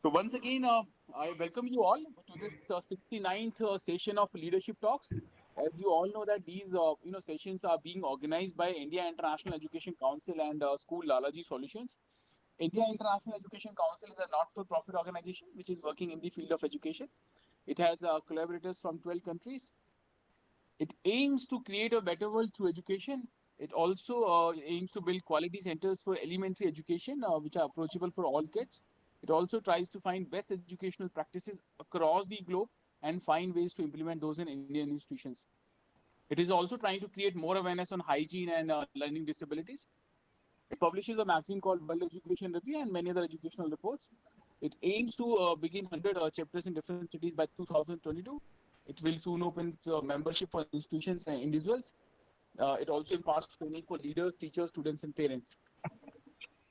So once again, I welcome you all to this 69th session of Leadership Talks. As you all know that these sessions are being organized by India International Education Council and School Lalaji Solutions. India International Education Council is a not-for-profit organization which is working in the field of education. It has collaborators from 12 countries. It aims to create a better world through education. It also aims to build quality centers for elementary education, which are approachable for all kids. It also tries to find best educational practices across the globe and find ways to implement those in Indian institutions. It is also trying to create more awareness on hygiene and learning disabilities. It publishes a magazine called World Education Review and many other educational reports. It aims to begin 100 chapters in different cities by 2022. It will soon open its membership for institutions and individuals. It also imparts training for leaders, teachers, students, and parents.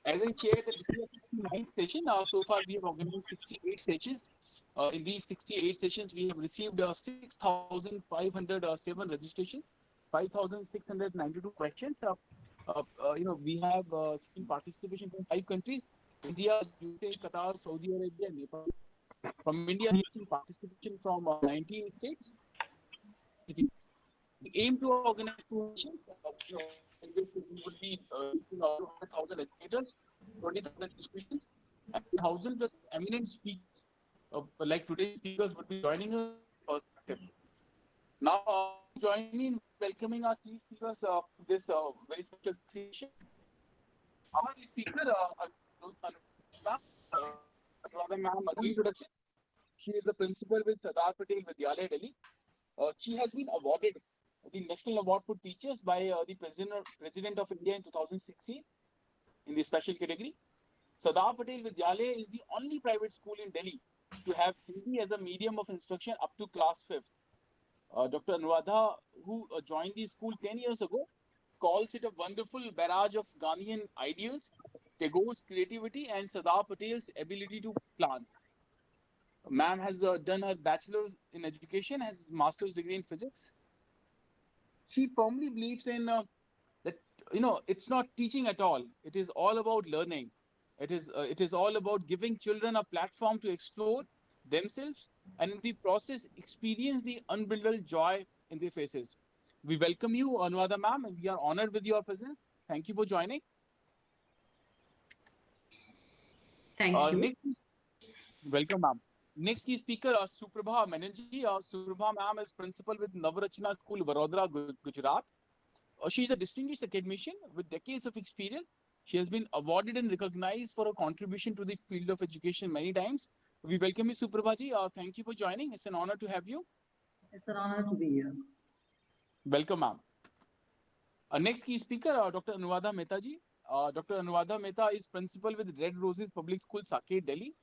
As I shared, that this is a 69th session. So far, we have organized 68 sessions. In these 68 sessions, we have received 6,507 registrations, 5,692 questions. We have seen participation from 5 countries: India, USA, Qatar, Saudi Arabia, Nepal. From India, we have seen participation from 19 states, 30 cities. We aim to organize two sessions, in which we would be reaching out to 100,000 educators, 20,000 institutions, and 1,000 plus eminent speakers. Like today's speakers would be joining us to share their perspective. Now, please join me in welcoming our key speakers to this very special session. Our speaker, Anuradha ma'am, introduction. She is the principal with Sardar Patel Vidyalaya, Delhi. She has been awarded the National Award for Teachers by the President of India in 2016 in the special category. Sardar Patel Vidyalaya is the only private school in Delhi to have Hindi as a medium of instruction up to class 5th. Dr. Anuradha, who joined the school 10 years ago, calls it a wonderful barrage of Gandhian ideals, Tagore's creativity, and Sardar Patel's ability to plan. Ma'am has done her bachelor's in education, has master's degree in physics. She firmly believes in that it's not teaching at all. It is all about learning. It is all about giving children a platform to explore themselves and in the process experience the unbridled joy in their faces. We welcome you, Anuradha ma'am, and we are honored with your presence. Thank you for joining. Thank you. Next, welcome ma'am. Next key speaker, Suprabha Menerji. Suprabha ma'am is principal with Navarachna School, Vadodara, Gujarat. She is a distinguished academician with decades of experience. She has been awarded and recognized for her contribution to the field of education many times. We welcome you, Suprabhaji. Thank you for joining. It's an honor to have you. It's an honor to be here. Welcome, ma'am. Next key speaker, Dr. Anuradha Mehta ji. Dr. Anuradha Mehta is principal with Red Roses Public School, Saket, Delhi.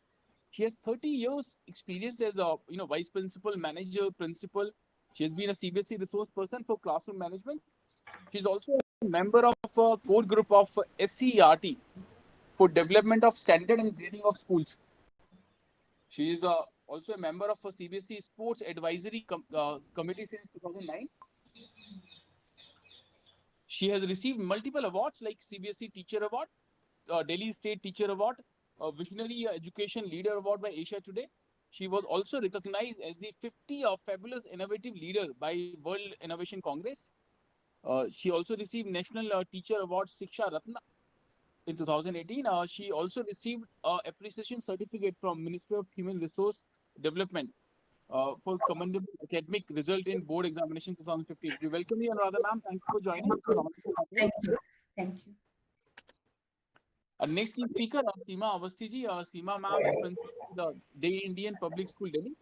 She has 30 years experience as a vice principal, manager, principal. She has been a CBSE resource person for classroom management. She is also a member of a core group of SCERT for development of standard and grading of schools. She is also a member of a CBSE Sports Advisory Committee since 2009. She has received multiple awards like CBSE Teacher Award, Delhi State Teacher Award, Visionary Education Leader Award by Asia Today. She was also recognized as the 50 Fabulous Innovative Leader by World Innovation Congress. She also received National Teacher Award Shiksha Ratna in 2018. She also received an appreciation certificate from Ministry of Human Resource Development for commendable academic result in board examination 2015. We welcome you, Anuradha ma'am. Thank you for joining. It's an honor to have you. Thank you. Thank you. Next speaker, Seema Avasthi ji. Seema ma'am is principal of the Day Indian Public School, Delhi.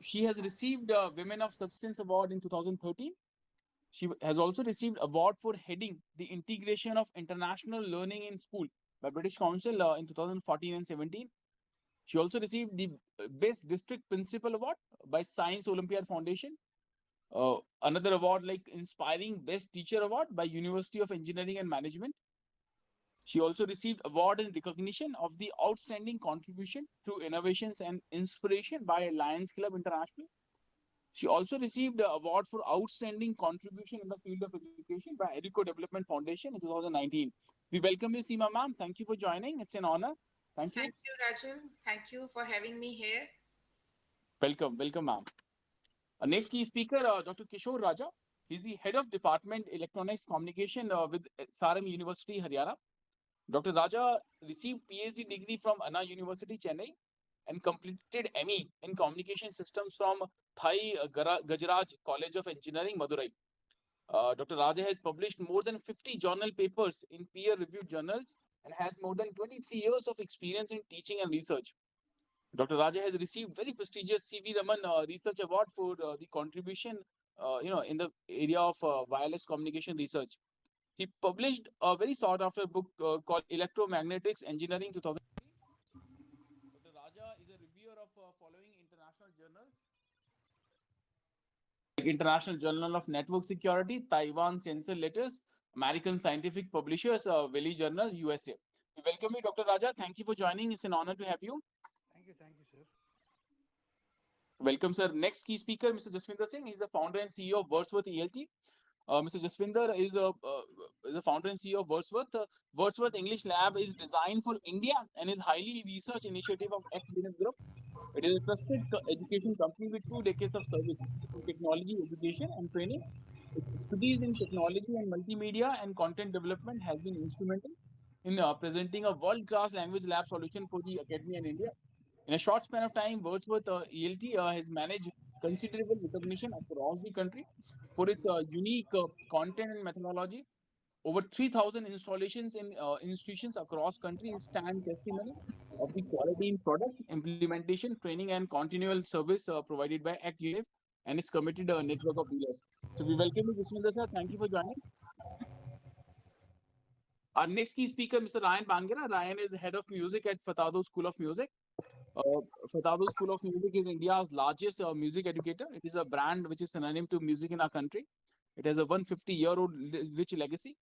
She has received Women of Substance Award in 2013. She has also received award for heading the integration of international learning in school by British Council in 2014 and 17. She also received the Best District Principal Award by Science Olympiad Foundation. Another award like Inspiring Best Teacher Award by University of Engineering and Management. She also received award in recognition of the outstanding contribution through innovations and inspiration by Lions Club International. She also received an award for outstanding contribution in the field of education by Erico Development Foundation in 2019. We welcome you, Seema ma'am. Thank you for joining. It's an honor. Thank you. Thank you, Raju. Thank you for having me here. Welcome, ma'am. Our next key speaker, Dr. Kishore Raja. He's the head of Department Electronics Communication with SRM University, Haryana. Dr. Raja received PhD degree from Anna University, Chennai, and completed ME in Communication Systems from Thai Gajaraj College of Engineering, Madurai. Dr. Raja has published more than 50 journal papers in peer-reviewed journals and has more than 23 years of experience in teaching and research. Dr. Raja has received very prestigious C.V. Raman Research Award for the contribution, in the area of wireless communication research. He published a very sought-after book called Electromagnetics Engineering 2003. Dr. Raja is a reviewer of following international journals like International Journal of Network Security, Taiwan Censor Letters, American Scientific Publishers, Valley Journal, USA. We welcome you, Dr. Raja. Thank you for joining. It's an honor to have you. Thank you, sir. Welcome, sir. Next key speaker, Mr. Jaswinder Singh. He's the founder and CEO of Wordsworth ELT. Mr. Jaswinder is the founder and CEO of Wordsworth. Wordsworth English Lab is designed for India and is highly research initiative of Business Group. It is a trusted education company with 2 decades of service in technology education and training. Its expertise in technology and multimedia and content development has been instrumental in presenting a world-class language lab solution for the academy in India. In a short span of time, Wordsworth ELT has managed considerable recognition across the country for its unique content and methodology. Over 3,000 installations in institutions across countries stand testimony of the quality in product implementation, training, and continual service provided by Act Unif and its committed network of dealers. So we welcome you, Vishnu sir. Thank you for joining. Our next key speaker, Mr. Ryan Bangira. Ryan is head of music at Fatado School of Music. Uh, Fatado School of Music is India's largest music educator. It is a brand which is synonym to music in our country. It has a 150-year-old rich legacy.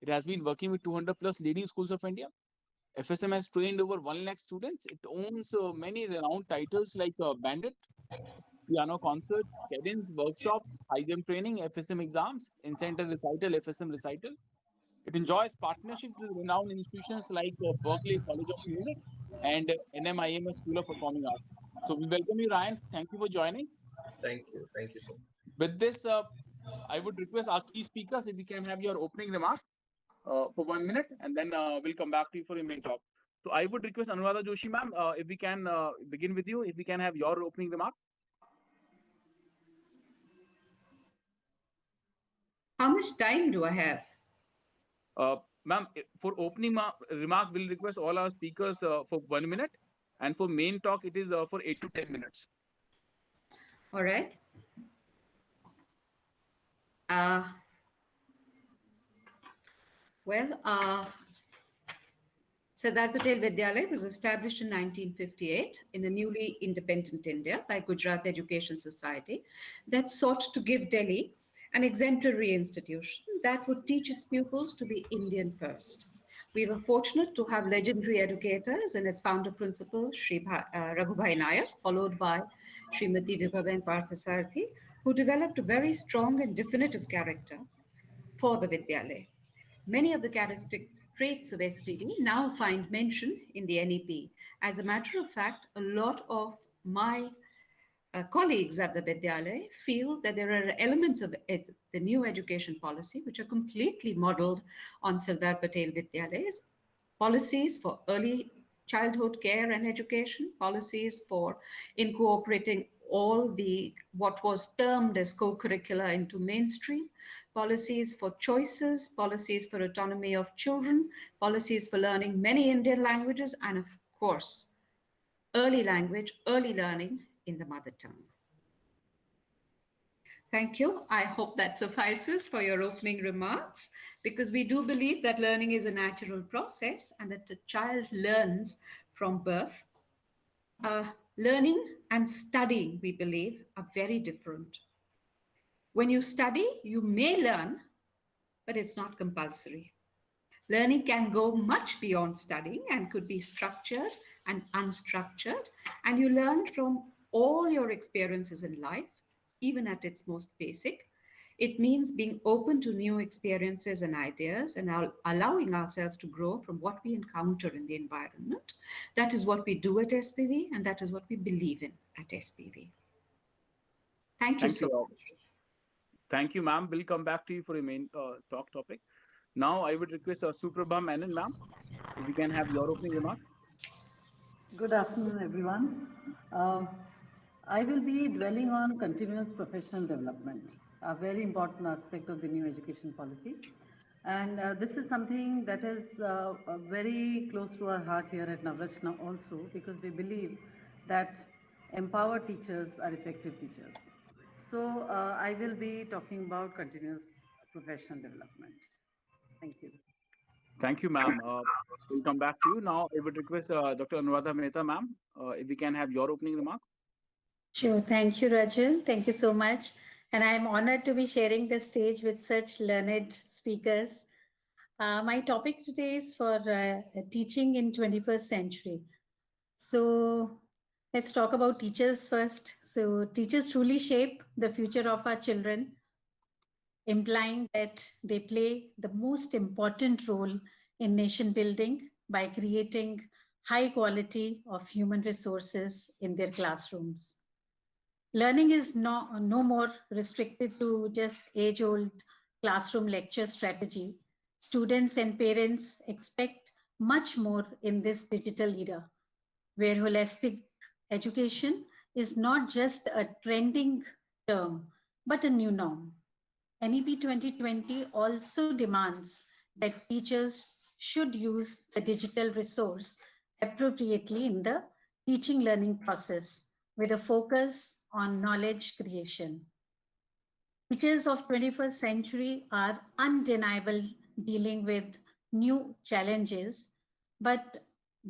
It has been working with 200 plus leading schools of India. FSM has trained over 1 lakh students. It owns many renowned titles like Bandit, piano concert, cadence, workshops, high jump training, FSM exams, in-center recital, FSM recital. It enjoys partnerships with renowned institutions like Berkeley College of Music and NMIMS School of Performing Arts. So we welcome you, Ryan. Thank you for joining. Thank you. Thank you so much. With this, I would request our key speakers if we can have your opening remark for 1 minute, and then we'll come back to you for your main talk. So I would request Anuradha Joshi ma'am, if we can begin with you, if we can have your opening remark. How much time do I have? Ma'am, for opening remark, we'll request all our speakers for 1 minute, and for main talk, it is for 8 to 10 minutes. All right. Sardar Patel Vidyalaya was established in 1958 in a newly independent India by Gujarat Education Society that sought to give Delhi an exemplary institution that would teach its pupils to be Indian first. We were fortunate to have legendary educators in its founder principal, Raghubhai Nayak, followed by Srimati Vibhaben Parthasarathi, who developed a very strong and definitive character for the Vidyalaya. Many of the characteristic traits of SPD now find mention in the NEP. As a matter of fact, a lot of my colleagues at the Vidyalaya feel that there are elements of the new education policy which are completely modeled on Sardar Patel Vidyalayas, policies for early childhood care and education, policies for incorporating all the what was termed as co-curricular into mainstream, policies for choices, policies for autonomy of children, policies for learning many Indian languages, and of course, early language, early learning in the mother tongue. Thank you. I hope that suffices for your opening remarks, because we do believe that learning is a natural process and that the child learns from birth. Learning and studying, we believe, are very different. When you study, you may learn, but it's not compulsory. Learning can go much beyond studying and could be structured and unstructured, and you learn from all your experiences in life, even at its most basic. It means being open to new experiences and ideas and allowing ourselves to grow from what we encounter in the environment. That is what we do at SPV, and that is what we believe in at SPV. Thank you Thank so you. much. Thank you, ma'am. We'll come back to you for the main talk topic. Now, I would request Suprabha Menon, ma'am, if we can have your opening remark. Good afternoon, everyone. I will be dwelling on continuous professional development, a very important aspect of the new education policy. And this is something that is very close to our heart here at Navrachna also, because we believe that empowered teachers are effective teachers. So I will be talking about continuous professional development. Thank you. Thank you, ma'am. We'll come back to you. Now, I would request Dr. Anuradha Mehta, ma'am, if we can have your opening remark. Sure. Thank you, Rachel. Thank you so much. And I'm honored to be sharing the stage with such learned speakers. My topic today is for teaching in 21st century. So let's talk about teachers first. So teachers truly shape the future of our children, implying that they play the most important role in nation building by creating high quality of human resources in their classrooms. Learning is no more restricted to just age-old classroom lecture strategy. Students and parents expect much more in this digital era, where holistic education is not just a trending term, but a new norm. NEP 2020 also demands that teachers should use the digital resource appropriately in the teaching learning process with a focus on knowledge creation. Teachers of 21st century are undeniable dealing with new challenges, but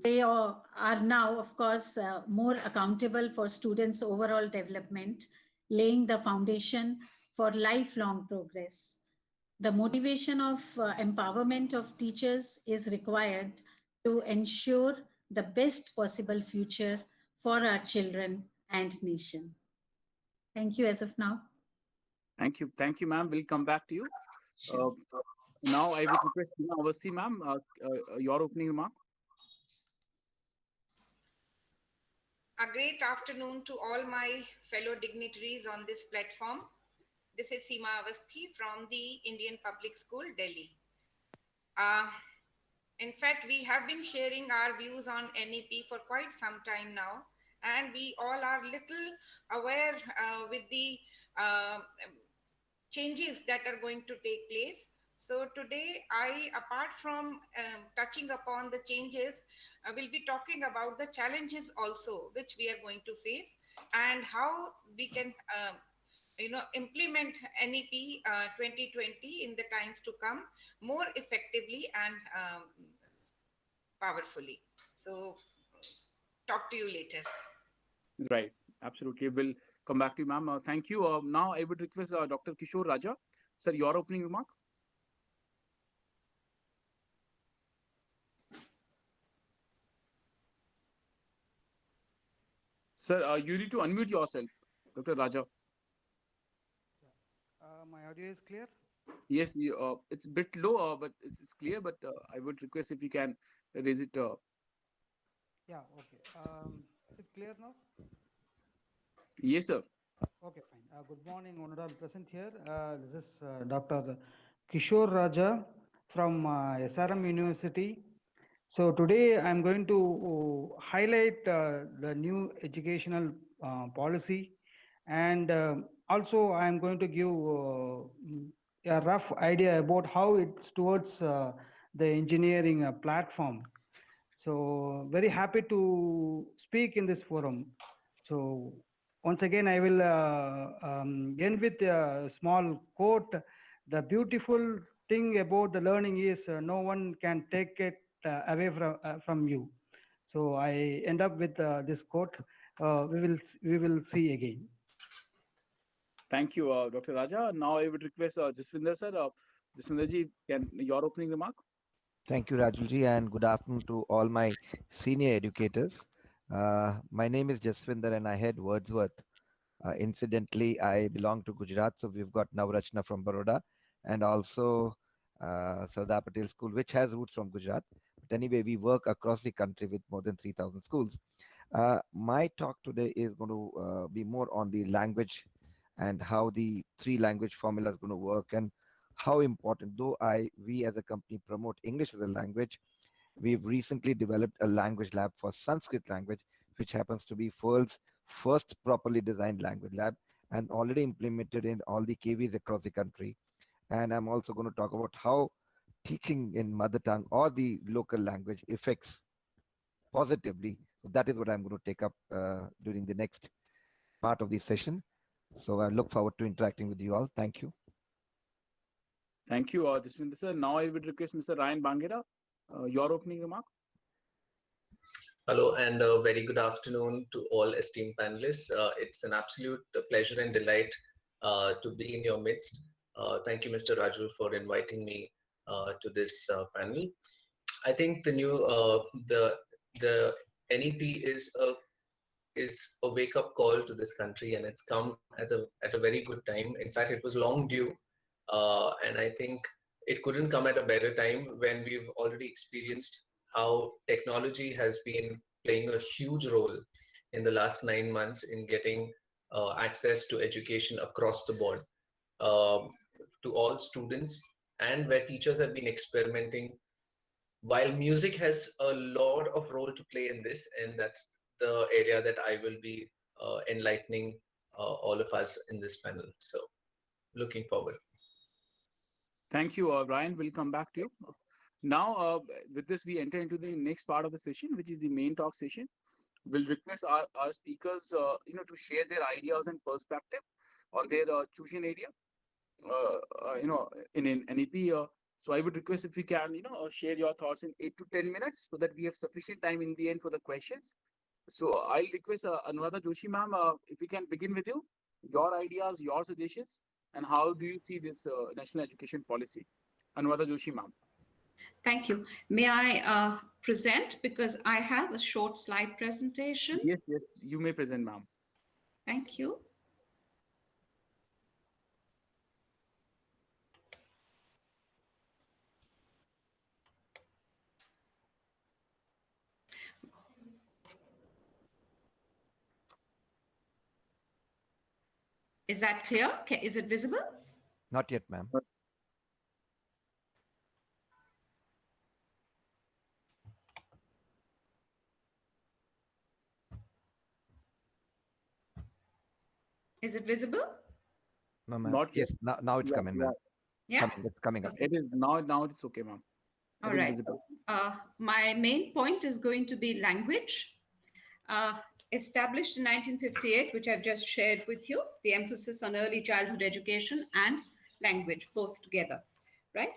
they are now, of course, more accountable for students' overall development, laying the foundation for lifelong progress. The motivation of empowerment of teachers is required to ensure the best possible future for our children and nation. Thank you as of now. Thank you, ma'am. We'll come back to you. Sure. Now, I would request Hina Awasthi, ma'am, your opening remark. A great afternoon to all my fellow dignitaries on this platform. This is Seema Avasthi from the Indian Public School, Delhi. In fact, we have been sharing our views on NEP for quite some time now, and we all are little aware with the changes that are going to take place. So today, apart from touching upon the changes, will be talking about the challenges also, which we are going to face, and how we can implement NEP 2020 in the times to come more effectively and powerfully. So talk to you later. Right. Absolutely. We'll come back to you, ma'am. Thank you. Now, I would request Dr. Kishore Raja. Sir, your opening remark. Sir, you need to unmute yourself, Dr. Raja. My audio is clear? Yes, it's a bit low, but it's clear. But I would request if you can raise it. Yeah, okay. Is it clear now? Yes, sir. Okay, fine. Good morning, honorable present here. This is Dr. Kishore Raja from SRM University. So today I'm going to highlight the new educational policy, and also I'm going to give a rough idea about how it's towards the engineering platform. So very happy to speak in this forum. So once again, I will end with a small quote. The beautiful thing about the learning is no one can take it away from you. So I end up with this quote. We will see again. Thank you, Dr. Raja. Now I would request Jaswinder sir. Jaswinder ji, can your opening remark? Thank you, Rajuji, and good afternoon to all my senior educators. My name is Jaswinder and I head Wordsworth Incidentally, I belong to Gujarat, so we've got Navrachna from Baroda and also Sardar Patel School, which has roots from Gujarat. But anyway, we work across the country with more than 3,000 schools. My talk today is going to be more on the language and how the three language formula is going to work and how important, though we as a company promote English as a language, we've recently developed a language lab for Sanskrit language, which happens to be world's first properly designed language lab and already implemented in all the KVs across the country. And I'm also going to talk about how teaching in mother tongue or the local language affects positively. So that is what I'm going to take up during the next part of the session. So I look forward to interacting with you all. Thank you. Thank you, Jaswinder sir. Now I would request Mr. Ryan Bangera, your opening remark. Hello and a very good afternoon to all esteemed panelists. It's an absolute pleasure and delight to be in your midst. Thank you, Mr. Raju, for inviting me to this panel. I think the NEP is a wake-up call to this country, and it's come at a very good time. In fact, it was long due, and I think it couldn't come at a better time when we've already experienced how technology has been playing a huge role in the last 9 months in getting access to education across the board to all students, and where teachers have been experimenting. While music has a lot of role to play in this, and that's the area that I will be enlightening all of us in this panel. So looking forward. Thank you, Ryan. We'll come back to you. Now, with this, we enter into the next part of the session, which is the main talk session. We'll request our speakers, to share their ideas and perspective on their chosen area, in NEP. So I would request if we can, share your thoughts in 8 to 10 minutes so that we have sufficient time in the end for the questions. So I'll request Anuradha Joshi ma'am, if we can begin with you, your ideas, your suggestions, and how do you see this national education policy? Anuradha Joshi ma'am. Thank you. May I present, because I have a short slide presentation? Yes, you may present, ma'am. Thank you. Is that clear? Is it visible? Not yet, ma'am. Is it visible? No, ma'am. Not yes, now it's coming, ma'am. Yeah. It's coming up. It is now it's okay, ma'am. All right. My main point is going to be language. Established in 1958, which I've just shared with you, the emphasis on early childhood education and language, both together, right?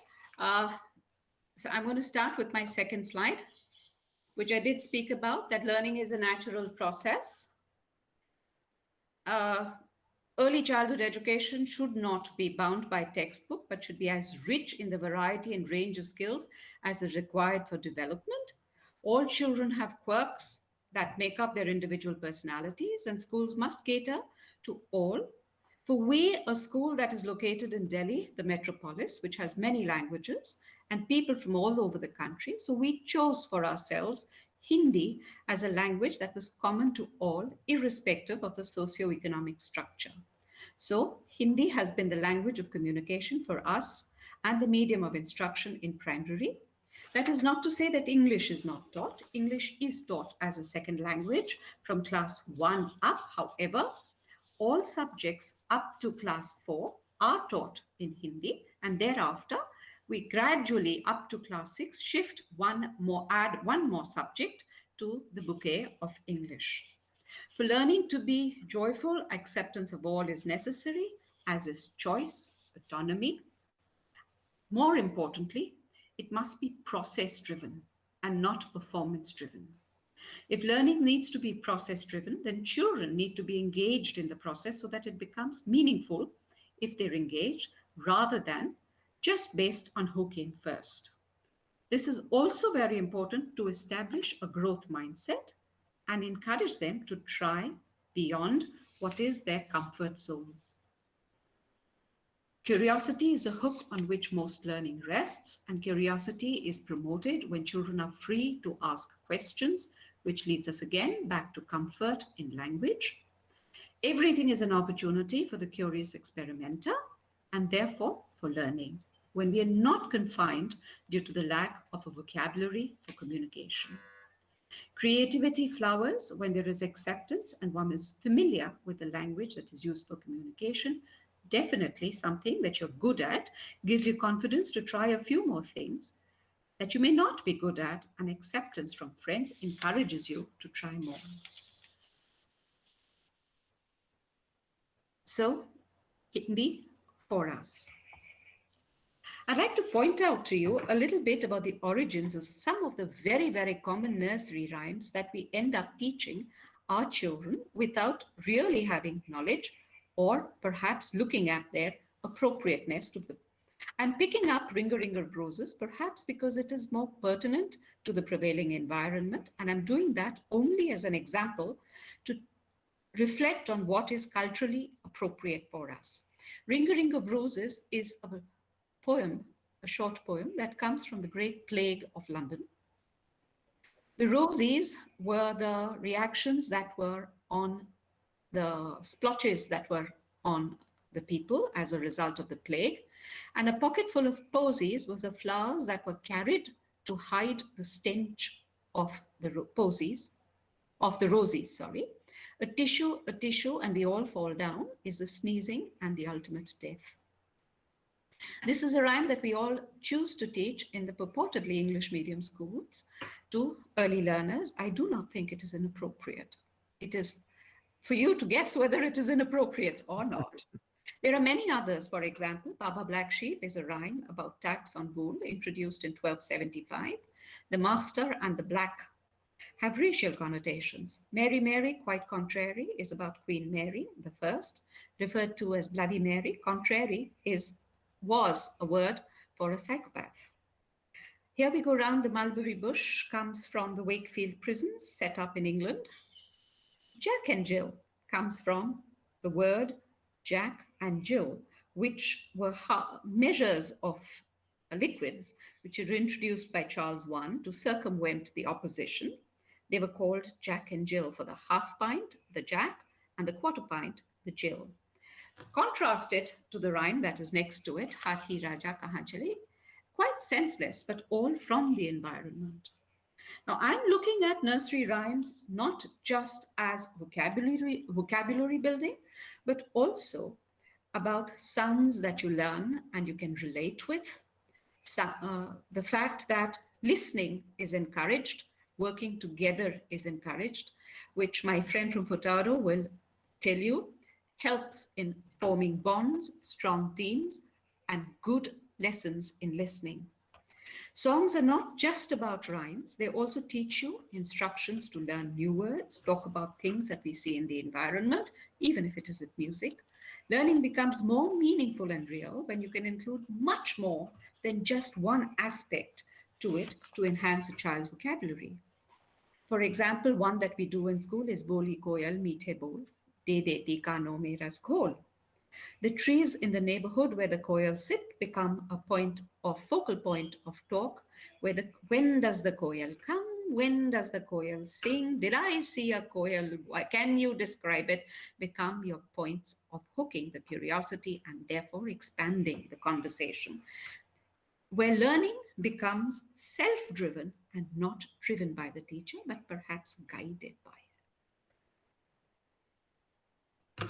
So I'm going to start with my second slide, which I did speak about, that learning is a natural process. Early childhood education should not be bound by textbook, but should be as rich in the variety and range of skills as is required for development. All children have quirks that make up their individual personalities, and schools must cater to all. For we, a school that is located in Delhi, the metropolis, which has many languages and people from all over the country, so we chose for ourselves Hindi as a language that was common to all, irrespective of the socio-economic structure. So Hindi has been the language of communication for us and the medium of instruction in primary. That is not to say that English is not taught. English is taught as a second language from class 1 up. However, all subjects up to class 4 are taught in Hindi, and thereafter we gradually up to class 6 add one more subject to the bouquet of English. For learning to be joyful, acceptance of all is necessary, as is choice, autonomy. More importantly, it must be process-driven and not performance-driven. If learning needs to be process-driven, then children need to be engaged in the process so that it becomes meaningful if they're engaged, rather than just based on who came first. This is also very important to establish a growth mindset and encourage them to try beyond what is their comfort zone. Curiosity is the hook on which most learning rests, and curiosity is promoted when children are free to ask questions, which leads us again back to comfort in language. Everything is an opportunity for the curious experimenter and therefore for learning, when we are not confined due to the lack of a vocabulary for communication. Creativity flowers when there is acceptance and one is familiar with the language that is used for communication. Definitely something that you're good at gives you confidence to try a few more things that you may not be good at, and acceptance from friends encourages you to try more. So, Hindi for us. I'd like to point out to you a little bit about the origins of some of the very, very common nursery rhymes that we end up teaching our children without really having knowledge or perhaps looking at their appropriateness to them. I'm picking up Ring a Ring of Roses perhaps because it is more pertinent to the prevailing environment, and I'm doing that only as an example to reflect on what is culturally appropriate for us. Ring a Ring of Roses is a poem, a short poem that comes from the Great Plague of London. The roses were the reactions that were on the splotches that were on the people as a result of the plague, and a pocket full of posies was the flowers that were carried to hide the stench of the posies, of the roses, sorry. A tissue, and we all fall down is the sneezing and the ultimate death. This is a rhyme that we all choose to teach in the purportedly English medium schools to early learners. I do not think it is inappropriate. It is for you to guess whether it is inappropriate or not. There are many others. For example, Baba Black Sheep is a rhyme about tax on wool introduced in 1275. The master and the black have racial connotations. Mary Mary, quite contrary, is about Queen Mary the First, referred to as Bloody Mary. Contrary was a word for a psychopath. Here we go round the mulberry bush comes from the Wakefield prisons set up in England. Jack and Jill comes from the word Jack and Jill, which were measures of liquids which were introduced by Charles I to circumvent the opposition. They were called Jack and Jill for the half pint, the Jack, and the quarter pint, the Jill. Contrast it to the rhyme that is next to it, Hathi Raja Kahan Chale, quite senseless, but all from the environment. Now, I'm looking at nursery rhymes not just as vocabulary building, but also about sounds that you learn and you can relate with. The fact that listening is encouraged, working together is encouraged, which my friend from Furtado will tell you helps in forming bonds, strong teams, and good lessons in listening. Songs are not just about rhymes. They also teach you instructions to learn new words, talk about things that we see in the environment, even if it is with music. Learning becomes more meaningful and real when you can include much more than just one aspect to it to enhance a child's vocabulary. For example, one that we do in school is Boli Koyal Meethe Bol, De Deti Kano Mera Skol. The trees in the neighborhood where the koyal sit become a focal point of talk, when does the koyal come? When does the koyal sing? Did I see a koyal? Can you describe it? Become your points of hooking the curiosity and therefore expanding the conversation, where learning becomes self-driven and not driven by the teacher, but perhaps guided by it.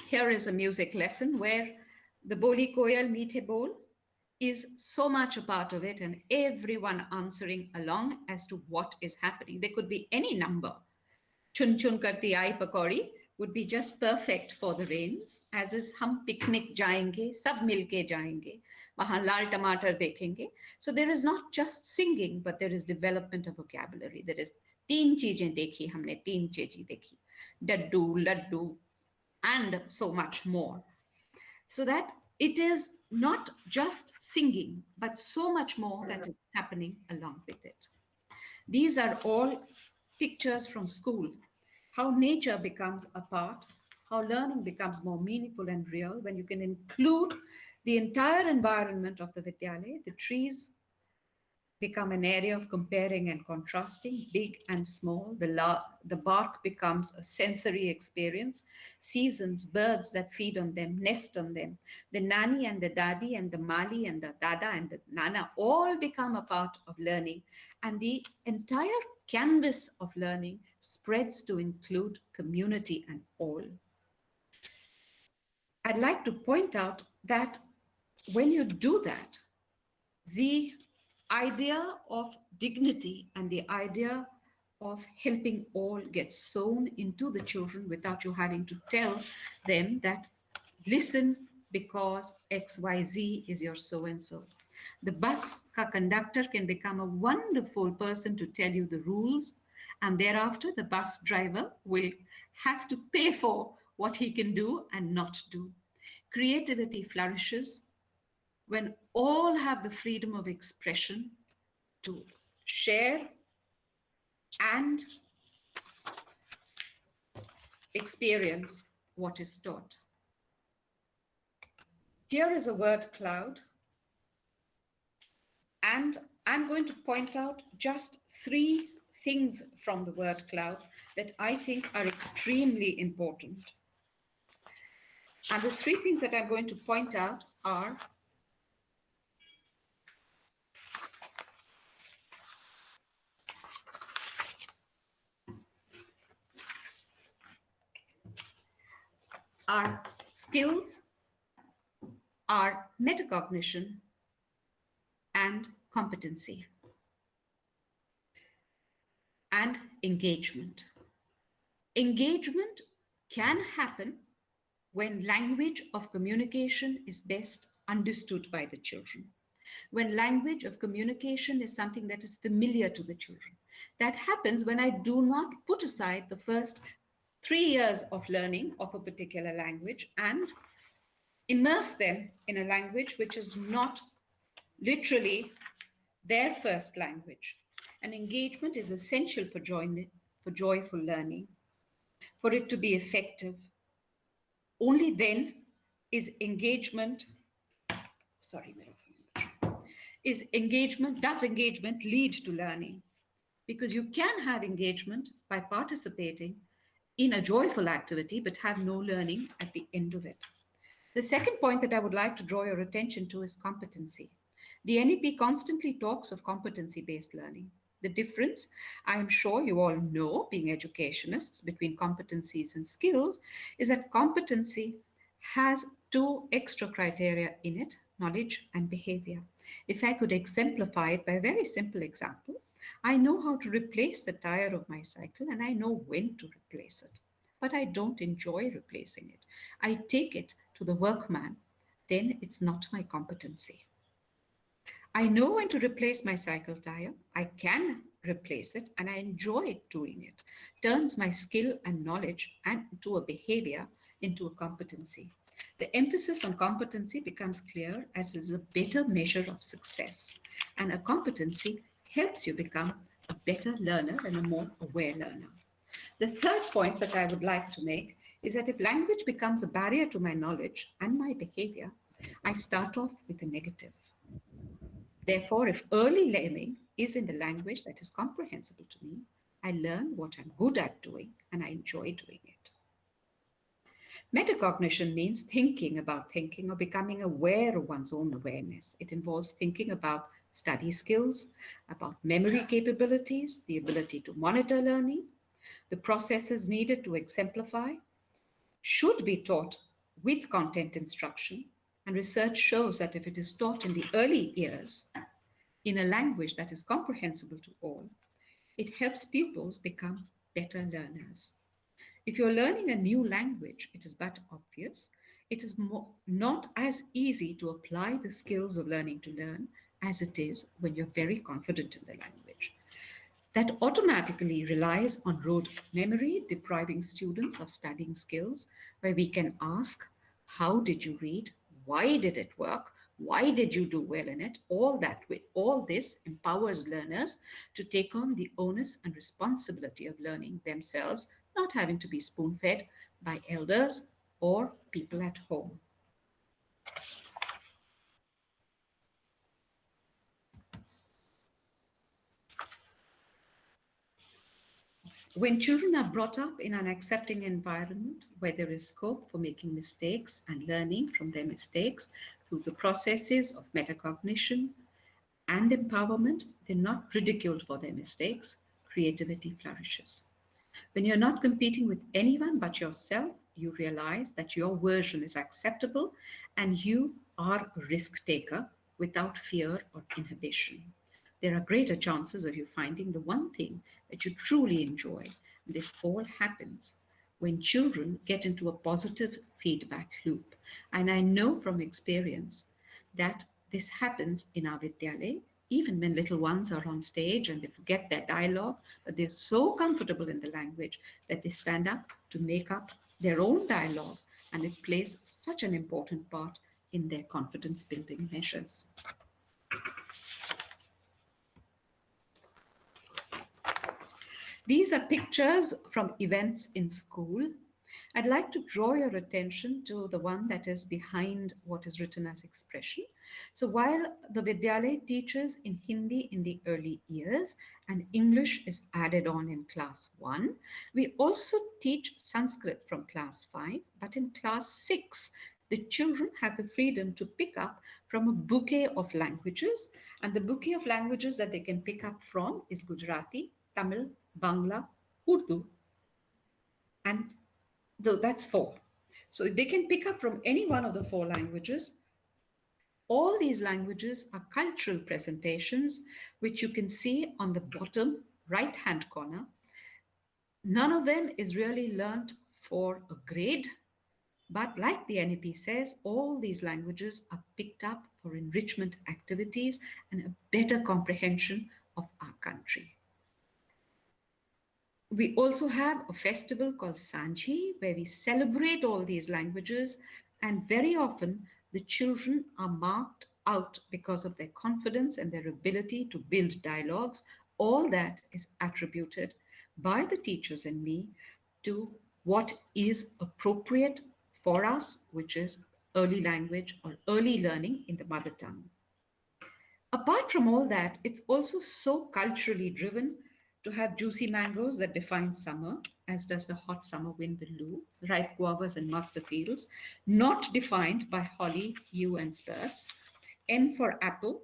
Here is a music lesson where the Boli Koyal Meethe Bol is so much a part of it, and everyone answering along as to what is happening. There could be any number. Chun chun karti aayi pakori would be just perfect for the rains, as is hum picnic jayenge, sab milke jayenge, wahan lal tamatar dekhenge. So there is not just singing, but there is development of vocabulary. There is teen cheezein dekhi humne, teen cheezi dekhi, daddu, laddu, and so much more. So that it is not just singing, but so much more that is happening along with it. These are all pictures from school. how nature becomes a part, how learning becomes more meaningful and real when you can include the entire environment of the Vidyalaya. The trees become an area of comparing and contrasting, big and small. The bark becomes a sensory experience. Seasons, birds that feed on them, nest on them. The nani and the dadi and the mali and the dada and the nana all become a part of learning. And the entire canvas of learning spreads to include community and all. I'd like to point out that when you do that, the idea of dignity and the idea of helping all gets sown into the children without you having to tell them that listen because XYZ is your so and so. The bus conductor can become a wonderful person to tell you the rules, and thereafter the bus driver will have to pay for what he can do and not do. Creativity flourishes when all have the freedom of expression to share and experience what is taught. Here is a word cloud, and I'm going to point out just 3 things from the word cloud that I think are extremely important. And the 3 things that I'm going to point out are skills, are metacognition, and competency, and engagement. Engagement can happen when language of communication is best understood by the children, when language of communication is something that is familiar to the children. That happens when I do not put aside the first 3 years of learning of a particular language and immerse them in a language which is not literally their first language. And engagement is essential for joyful learning, for it to be effective. Only then is engagement, does engagement lead to learning? Because you can have engagement by participating in a joyful activity, but have no learning at the end of it. The second point that I would like to draw your attention to is competency. The NEP constantly talks of competency-based learning. The difference, I am sure you all know, being educationists, between competencies and skills is that competency has 2 extra criteria in it, knowledge and behavior. If I could exemplify it by a very simple example, I know how to replace the tire of my cycle and I know when to replace it, but I don't enjoy replacing it. I take it to the workman, then it's not my competency. I know when to replace my cycle tire. I can replace it and I enjoy doing it. Turns my skill and knowledge and to a behavior into a competency. The emphasis on competency becomes clear as it is a better measure of success. And a competency helps you become a better learner and a more aware learner. The third point that I would like to make is that if language becomes a barrier to my knowledge and my behavior, I start off with a negative. Therefore, if early learning is in the language that is comprehensible to me, I learn what I'm good at doing and I enjoy doing it. Metacognition means thinking about thinking or becoming aware of one's own awareness. It involves thinking about study skills, about memory capabilities, the ability to monitor learning, the processes needed to exemplify, should be taught with content instruction, and research shows that if it is taught in the early years in a language that is comprehensible to all, it helps pupils become better learners. If you're learning a new language, it is but obvious, it is not as easy to apply the skills of learning to learn as it is when you're very confident in the language. That automatically relies on rote memory, depriving students of studying skills, where we can ask, how did you read? Why did it work? Why did you do well in it? All this empowers learners to take on the onus and responsibility of learning themselves, not having to be spoon-fed by elders or people at home. When children are brought up in an accepting environment where there is scope for making mistakes and learning from their mistakes through the processes of metacognition and empowerment, they're not ridiculed for their mistakes. Creativity flourishes. When you're not competing with anyone but yourself, you realize that your version is acceptable and you are a risk taker without fear or inhibition. There are greater chances of you finding the one thing that you truly enjoy. And this all happens when children get into a positive feedback loop. And I know from experience that this happens in our Vidyalaya, even when little ones are on stage and they forget their dialogue, but they're so comfortable in the language that they stand up to make up their own dialogue, and it plays such an important part in their confidence building measures. These are pictures from events in school. I'd like to draw your attention to the one that is behind what is written as expression. So while the Vidyalaya teaches in Hindi in the early years and English is added on in class 1, we also teach Sanskrit from class 5, but in class 6, the children have the freedom to pick up from a bouquet of languages, and the bouquet of languages that they can pick up from is Gujarati, Tamil, Bangla, Urdu, and that's 4. So they can pick up from any one of the 4 languages. All these languages are cultural presentations, which you can see on the bottom right-hand corner. None of them is really learnt for a grade, but like the NEP says, all these languages are picked up for enrichment activities and a better comprehension of our country. We also have a festival called Sanji, where we celebrate all these languages, and very often the children are marked out because of their confidence and their ability to build dialogues. All that is attributed by the teachers and me to what is appropriate for us, which is early language or early learning in the mother tongue. Apart from all that, it's also so culturally driven to have juicy mangoes that define summer, as does the hot summer wind, the Loo, ripe guavas and mustard fields, not defined by holly, yew and spurs. M for apple,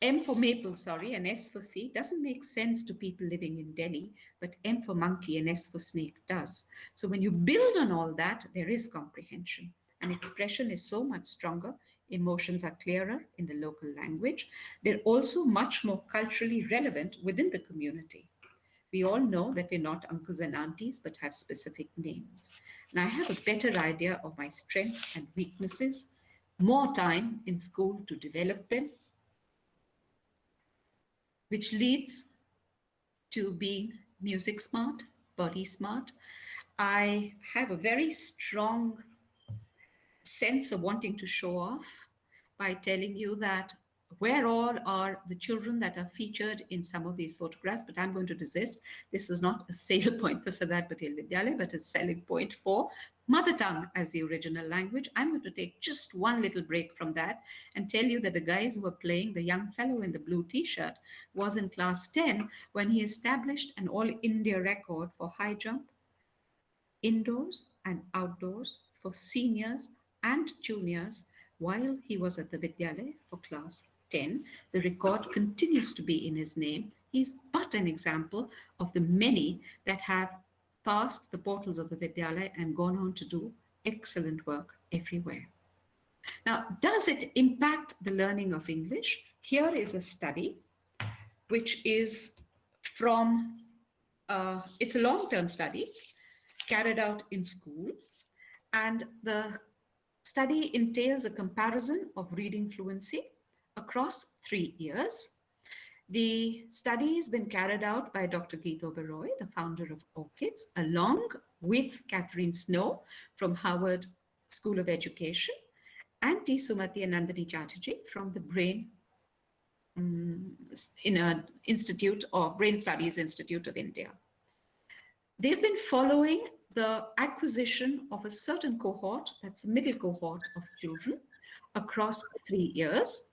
M for maple, sorry, and S for sea doesn't make sense to people living in Delhi, but M for monkey and S for snake does. So when you build on all that, there is comprehension, and expression is so much stronger. Emotions are clearer in the local language. They're also much more culturally relevant within the community. We all know that we're not uncles and aunties, but have specific names. And I have a better idea of my strengths and weaknesses, more time in school to develop them, which leads to being music smart, body smart. I have a very strong sense of wanting to show off by telling you that where all are the children that are featured in some of these photographs, but I'm going to desist. This is not a sale point for Sardat Patel Vidyalaya, but a selling point for mother tongue as the original language. I'm going to take just one little break from that and tell you that the guys who were playing, the young fellow in the blue t-shirt, was in class 10 when he established an all India record for high jump, indoors and outdoors, for seniors and juniors while he was at the Vidyalaya for class 10. The record continues to be in his name. He's but an example of the many that have passed the portals of the Vidyalaya and gone on to do excellent work everywhere. Now, does it impact the learning of English? Here is a study which is from, it's a long-term study carried out in school, and the study entails a comparison of reading fluency across 3 years. The study has been carried out by Dr. Geeta Oberoi, the founder of ORCIDS, along with Catherine Snow from Harvard School of Education and T. Sumati and Nandini Chatterjee from the Brain Institute of Brain Studies Institute of India. They've been following the acquisition of a certain cohort, that's the middle cohort of children, across 3 years,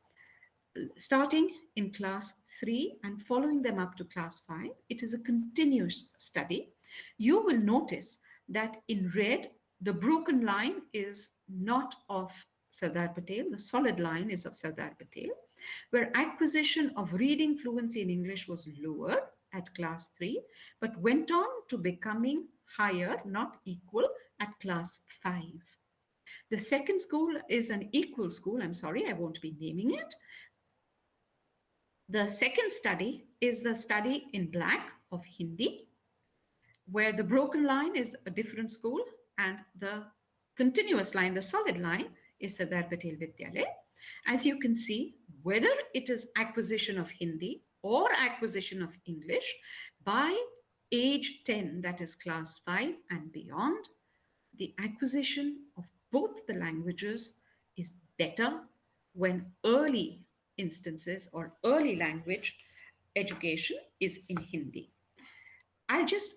starting in class 3 and following them up to class 5. It is a continuous study. You will notice that in red, the broken line is not of Sardar Patel, the solid line is of Sardar Patel, where acquisition of reading fluency in English was lower at class 3, but went on to becoming higher, not equal, at class 5. The second school is an equal school. I'm sorry, I won't be naming it. The second study is the study in black of Hindi, where the broken line is a different school and the continuous line, the solid line, is Sardar Patel Vidyalaya. As you can see, whether it is acquisition of Hindi or acquisition of English, by age 10, that is class 5 and beyond, the acquisition of both the languages is better when early instances or early language education is in Hindi. I'll just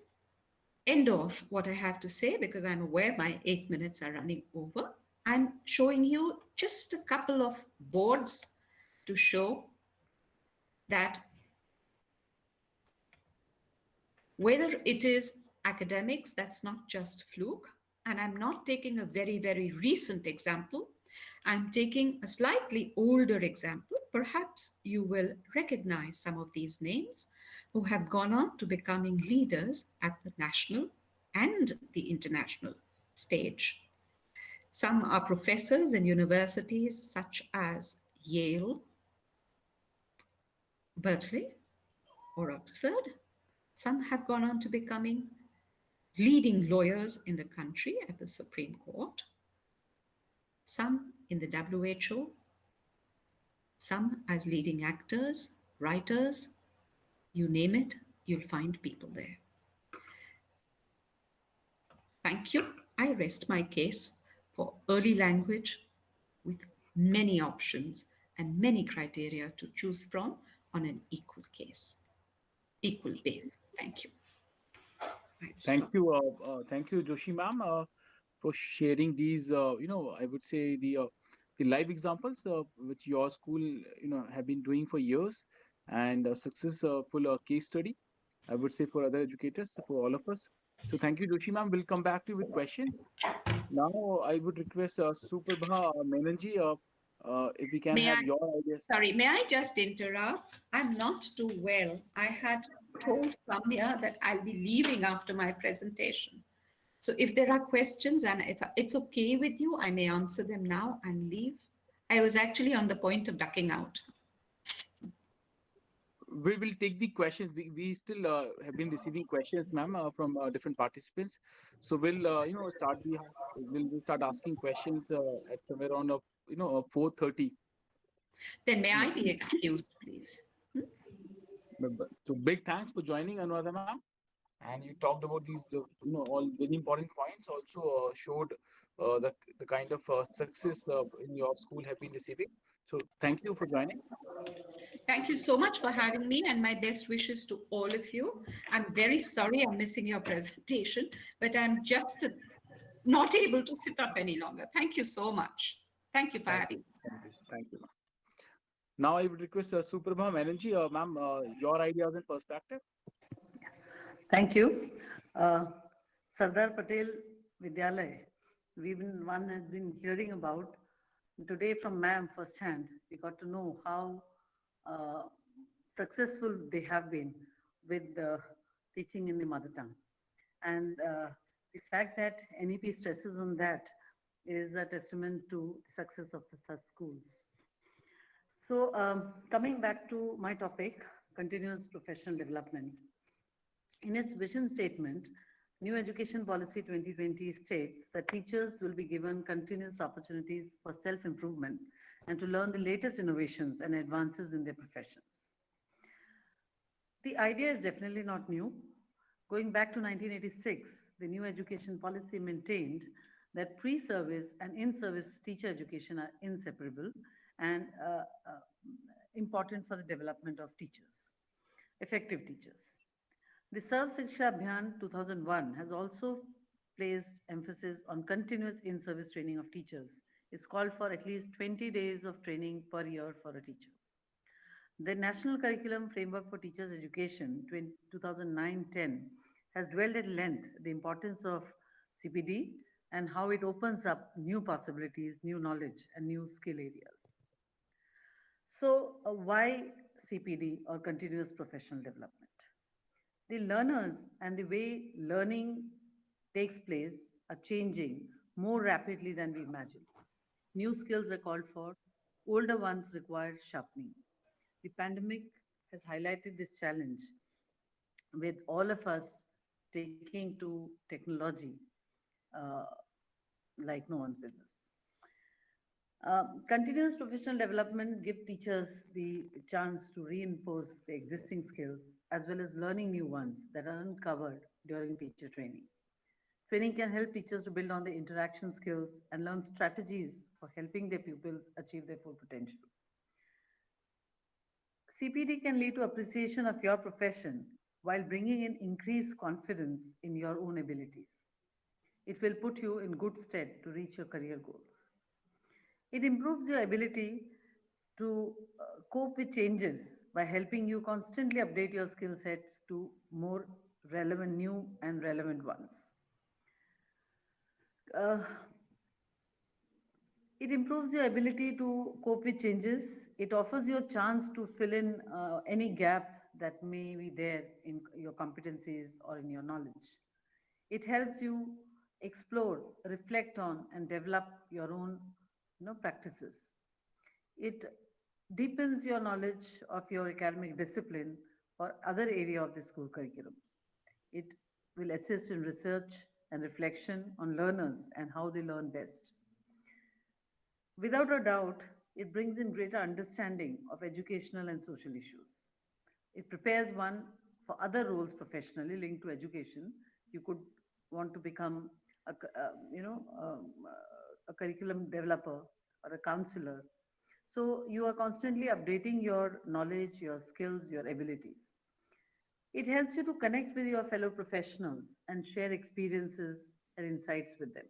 end off what I have to say because I'm aware my 8 minutes are running over. I'm showing you just a couple of boards to show that whether it is academics, that's not just fluke. And I'm not taking a very, very recent example. I'm taking a slightly older example. Perhaps you will recognize some of these names who have gone on to becoming leaders at the national and the international stage. Some are professors in universities such as Yale, Berkeley, or Oxford. Some have gone on to becoming leading lawyers in the country at the Supreme Court, some in the WHO, some as leading actors, writers, you name it, you'll find people there. Thank you. I rest my case for early language with many options and many criteria to choose from on an equal base. Thank you. Thank you, Joshi ma'am, for sharing these, I would say the live examples which your school, have been doing for years, and a successful case study, I would say, for other educators, for all of us. So thank you, Joshi ma'am. We'll come back to you with questions. Now, I would request Suprabha Menanji, if we can have your ideas. Sorry, may I just interrupt? I'm not too well. I had told Samya that I'll be leaving after my presentation. So if there are questions and if it's okay with you, I may answer them now and leave. I was actually on the point of ducking out. We will take the questions. We still have been receiving questions, ma'am, from different participants. So we'll start asking questions at somewhere around 4:30. Then may I be excused, please? So big thanks for joining, Anuradha ma'am. And you talked about these, all very important points. Also showed the kind of success in your school have been receiving. So thank you for joining. Thank you so much for having me, and my best wishes to all of you. I'm very sorry I'm missing your presentation, but I'm just not able to sit up any longer. Thank you so much. Thank you for having me. Thank you, ma'am. Now I would request Suprabha Banerjee, ma'am, your ideas and perspective. Thank you. Sardar Patel Vidyalaya, one has been hearing about. Today from ma'am firsthand, we got to know how successful they have been with teaching in the mother tongue. And the fact that NEP stresses on that is a testament to the success of the schools. So coming back to my topic, continuous professional development. In its vision statement, New Education Policy 2020 states that teachers will be given continuous opportunities for self-improvement and to learn the latest innovations and advances in their professions. The idea is definitely not new. Going back to 1986, the New Education Policy maintained that pre-service and in-service teacher education are inseparable and important for the development of teachers, effective teachers. The Sarv Shiksha Abhiyan 2001 has also placed emphasis on continuous in-service training of teachers. It's called for at least 20 days of training per year for a teacher. The National Curriculum Framework for Teachers Education 2009-10 has dwelled at length the importance of CPD and how it opens up new possibilities, new knowledge, and new skill areas. So, why CPD or continuous professional development? The learners and the way learning takes place are changing more rapidly than we imagine. New skills are called for, older ones require sharpening. The pandemic has highlighted this challenge with all of us taking to technology uh, like no one's business. Continuous professional development give teachers the chance to reinforce the existing skills as well as learning new ones that are uncovered during teacher training. Training can help teachers to build on the interaction skills and learn strategies for helping their pupils achieve their full potential. CPD can lead to appreciation of your profession while bringing in increased confidence in your own abilities. It will put you in good stead to reach your career goals. It improves your ability to cope with changes by helping you constantly update your skill sets to more relevant, new and relevant ones. Uh, it improves your ability to cope with changes. It offers you a chance to fill in any gap that may be there in your competencies or in your knowledge. It helps you explore, reflect on, and develop your own practices. It deepens your knowledge of your academic discipline or other area of the school curriculum. It will assist in research and reflection on learners and how they learn best. Without a doubt, it brings in greater understanding of educational and social issues. It prepares one for other roles professionally linked to education. You could want to become a curriculum developer or a counselor. So you are constantly updating your knowledge, your skills, your abilities. It helps you to connect with your fellow professionals and share experiences and insights with them.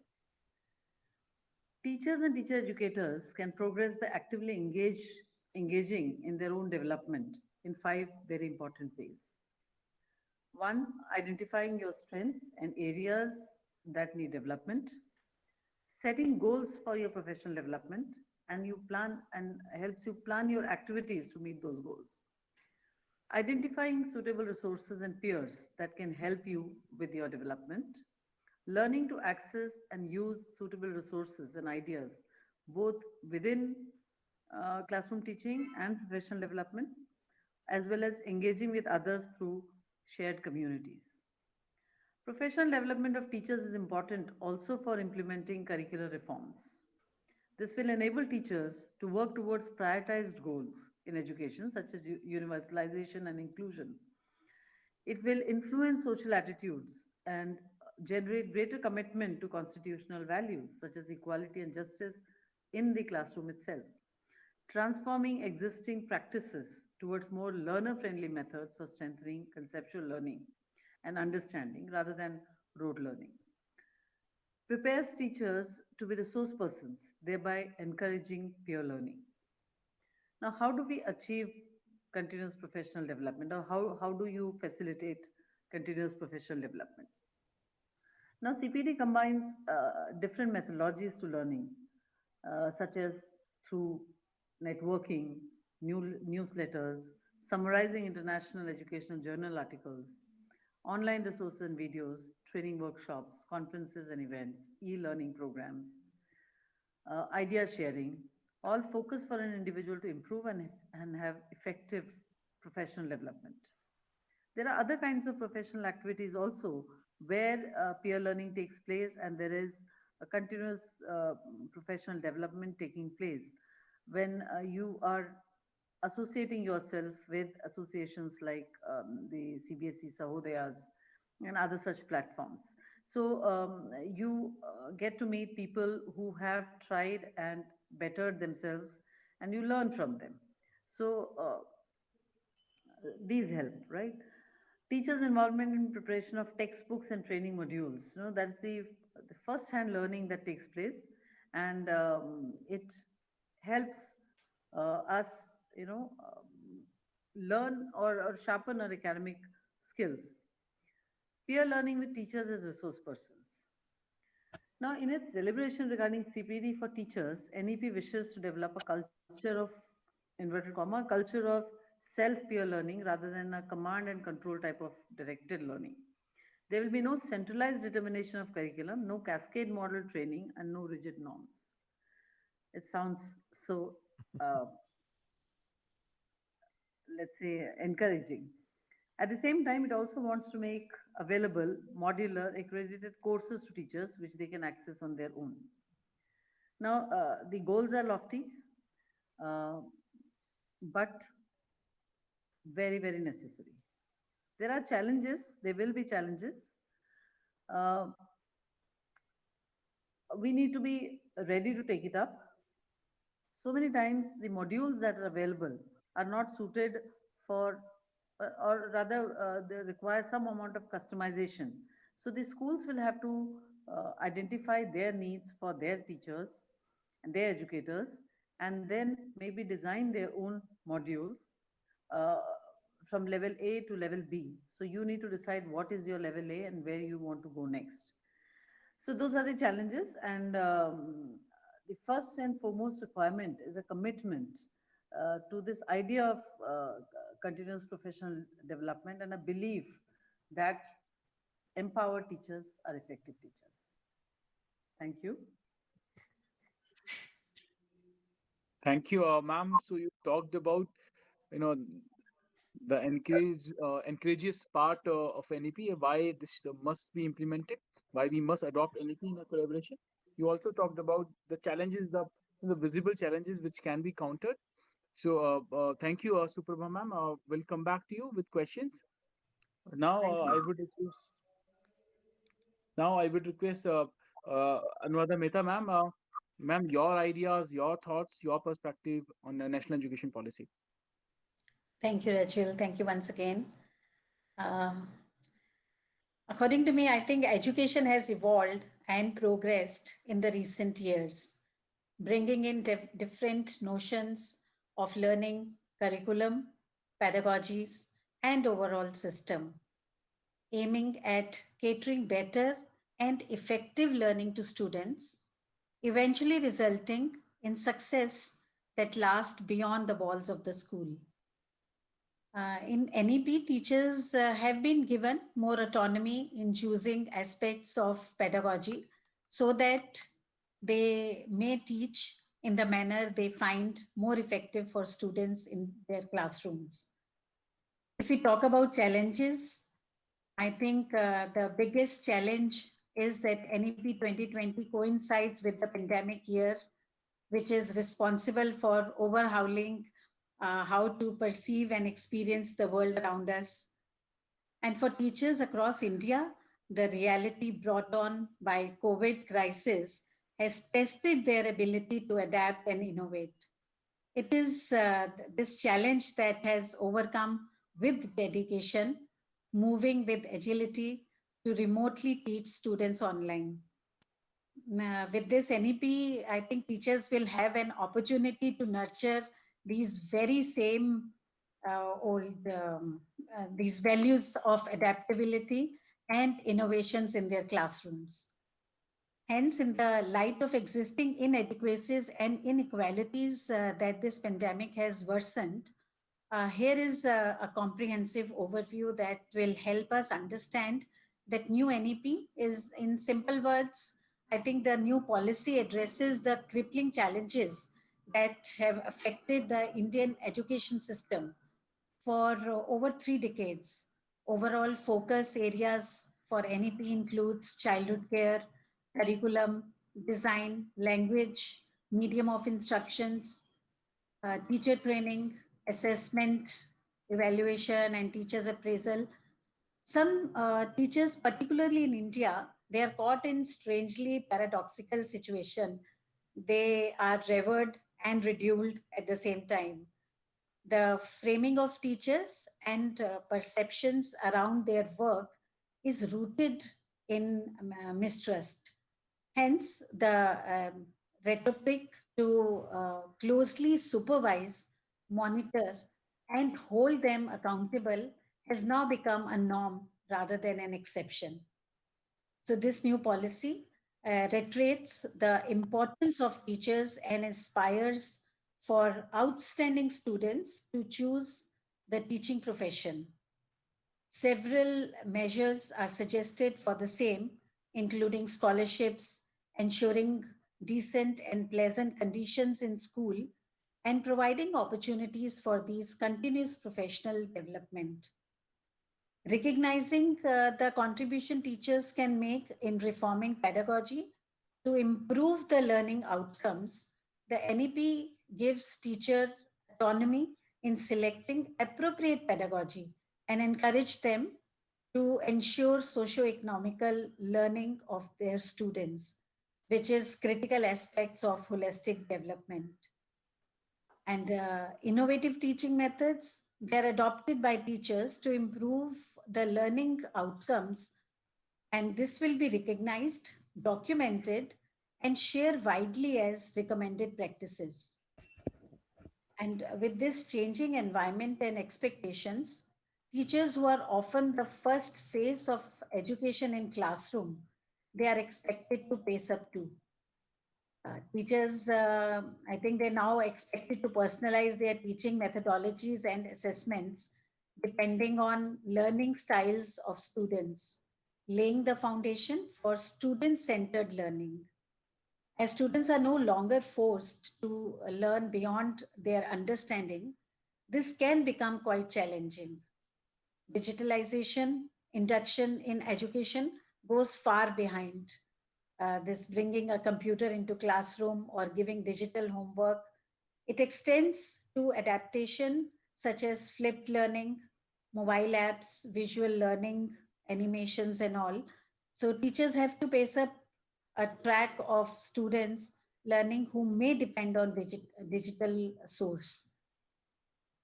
Teachers and teacher educators can progress by actively engaging in their own development in five very important ways. One, identifying your strengths and areas that need development, setting goals for your professional development, and you plan and helps you plan your activities to meet those goals. Identifying suitable resources and peers that can help you with your development, learning to access and use suitable resources and ideas both within classroom teaching and professional development, as well as engaging with others through shared communities. Professional development of teachers is important also for implementing curricular reforms. This will enable teachers to work towards prioritized goals in education, such as universalization and inclusion. It will influence social attitudes and generate greater commitment to constitutional values, such as equality and justice, in the classroom itself, transforming existing practices towards more learner friendly methods for strengthening conceptual learning and understanding rather than rote learning. Prepares teachers to be resource persons, thereby encouraging peer learning. Now, how do we achieve continuous professional development, or how do you facilitate continuous professional development? Now, CPD combines different methodologies to learning, such as through networking, newsletters, summarizing international educational journal articles, online resources and videos, training workshops, conferences and events, e-learning programs, idea sharing, all focus for an individual to improve and have effective professional development. There are other kinds of professional activities also where peer learning takes place and there is a continuous professional development taking place when you are associating yourself with associations like the CBSE Sahodayas and other such platforms. So you get to meet people who have tried and bettered themselves and you learn from them. So these help, right? Teachers' involvement in preparation of textbooks and training modules. That's the first-hand learning that takes place, and it helps us, learn or sharpen our academic skills. Peer learning with teachers as resource persons. Now, in its deliberation regarding CPD for teachers, NEP wishes to develop a culture of, inverted comma, culture of self-peer learning rather than a command and control type of directed learning. There will be no centralized determination of curriculum, no cascade model training, and no rigid norms. It sounds so, uh, let's say, encouraging. At the same time, it also wants to make available modular accredited courses to teachers which they can access on their own. Now, the goals are lofty, uh, but very, very necessary. There are challenges, there will be challenges. Uh, we need to be ready to take it up. So many times, the modules that are available are not suited for, or rather, they require some amount of customization. So, the schools will have to identify their needs for their teachers and their educators, and then maybe design their own modules uh, from level A to level B. So you need to decide what is your level A and where you want to go next. So those are the challenges, and the first and foremost requirement is a commitment to this idea of continuous professional development and a belief that empowered teachers are effective teachers. Thank you. Thank you, ma'am. So you talked about, you know, the encourages part of NEP, why this must be implemented, why we must adopt NEP in a collaboration. You also talked about the challenges, the visible challenges which can be countered. So thank you, Suprabha ma'am. We'll come back to you with questions. Now Thank you. I would request Anuradha Mehta ma'am. Ma'am, your ideas, your thoughts, your perspective on the national education policy. Thank you, Rachel. Thank you once again. Um, According to me, I think education has evolved and progressed in the recent years, bringing in different notions of learning, curriculum, pedagogies, and overall system, aiming at catering better and effective learning to students, eventually resulting in success that lasts beyond the walls of the school. In NEP, teachers have been given more autonomy in choosing aspects of pedagogy so that they may teach in the manner they find more effective for students in their classrooms. If we talk about challenges, I think the biggest challenge is that NEP 2020 coincides with the pandemic year, which is responsible for overhauling how to perceive and experience the world around us. And for teachers across India, the reality brought on by COVID crisis has tested their ability to adapt and innovate. It is this challenge that has overcome with dedication, moving with agility to remotely teach students online. With this NEP, I think teachers will have an opportunity to nurture these very same these values of adaptability and innovations in their classrooms. Hence, in the light of existing inadequacies and inequalities that this pandemic has worsened, here is a comprehensive overview that will help us understand that new NEP is, in simple words, I think the new policy addresses the crippling challenges that have affected the Indian education system for over 3 decades. Overall focus areas for NEP includes childhood care, curriculum, design, language, medium of instructions, teacher training, assessment, evaluation, and teachers appraisal. Some teachers, particularly in India, they are caught in strangely paradoxical situation. They are revered and ridiculed at the same time. the framing of teachers and perceptions around their work is rooted in mistrust. Hence, the rhetoric to closely supervise, monitor, and hold them accountable has now become a norm rather than an exception. So, this new policy reiterates the importance of teachers and inspires for outstanding students to choose the teaching profession. Several measures are suggested for the same, including scholarships, ensuring decent and pleasant conditions in school, and providing opportunities for these continuous professional development. Recognizing the contribution teachers can make in reforming pedagogy to improve the learning outcomes, the NEP gives teacher autonomy in selecting appropriate pedagogy and encourage them to ensure socio-economical learning of their students, which is critical aspects of holistic development. And innovative teaching methods, they're adopted by teachers to improve the learning outcomes, and this will be recognized, documented, and shared widely as recommended practices. And with this changing environment and expectations, teachers who are often the first phase of education in classroom, they are expected to pace up too. Teachers, I think they're now expected to personalize their teaching methodologies and assessments depending on learning styles of students, laying the foundation for student-centered learning. As students are no longer forced to learn beyond their understanding, this can become quite challenging. Digitalization, induction in education goes far behind. This bringing a computer into classroom or giving digital homework. It extends to adaptation such as flipped learning, mobile apps, visual learning, animations and all. So teachers have to pace up a track of students learning who may depend on digital source.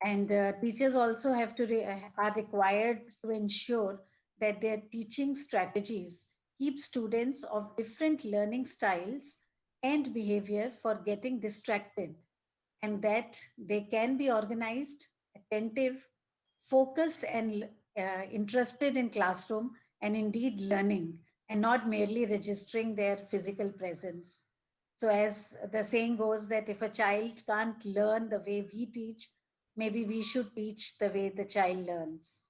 And teachers also have to are required to ensure that their teaching strategies keep students of different learning styles and behavior for getting distracted, and that they can be organized, attentive, focused, and interested in classroom and indeed learning, and not merely registering their physical presence. So, as the saying goes, that if a child can't learn the way we teach, maybe we should teach the way the child learns.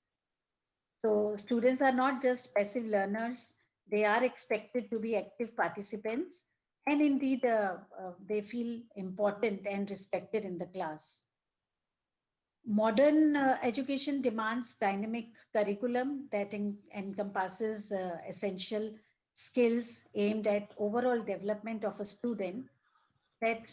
So, students are not just passive learners, they are expected to be active participants, and indeed, they feel important and respected in the class. Modern education demands dynamic curriculum that encompasses essential skills aimed at overall development of a student that